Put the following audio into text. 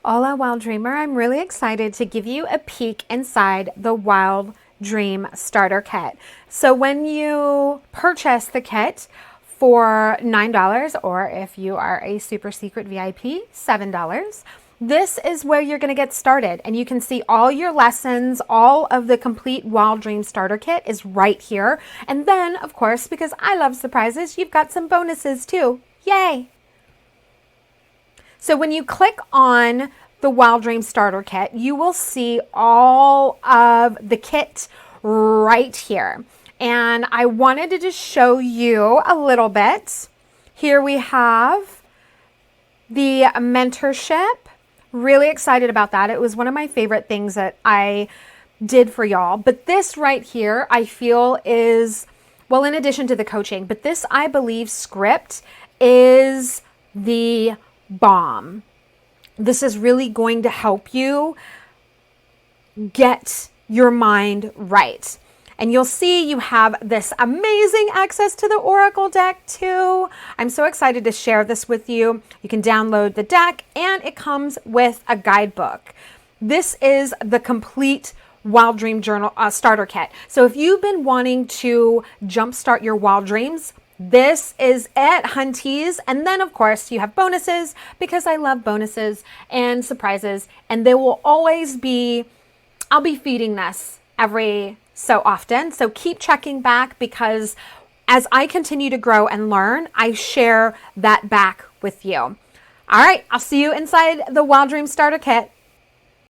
Hola, Wild Dreamer. I'm really excited to give you a peek inside the Wild Dream Starter Kit. So when you purchase the kit for $9, or if you are a super secret VIP, $7, this is where you're going to get started. And you can see all your lessons, all of the complete Wild Dream Starter Kit is right here. And then, of course, because I love surprises, you've got some bonuses too. Yay! So when you click on the Wild Dream Starter Kit, you will see all of the kit right here. And I wanted to just show you a little bit. Here we have the mentorship. Really excited about that. It was one of my favorite things that I did for y'all. But this right here, I feel is, well, in addition to the coaching, but this, I believe, script is the bomb. This is really going to help you get your mind right. And you'll see you have this amazing access to the Oracle deck too. I'm so excited to share this with you. You can download the deck and it comes with a guidebook. This is the complete Wild Dream Journal starter kit. So if you've been wanting to jumpstart your wild dreams, this is it, hunties. And then, of course, you have bonuses because I love bonuses and surprises. And they will always be, I'll be feeding this every so often. So keep checking back because as I continue to grow and learn, I share that back with you. All right, I'll see you inside the Wild Dream Starter Kit.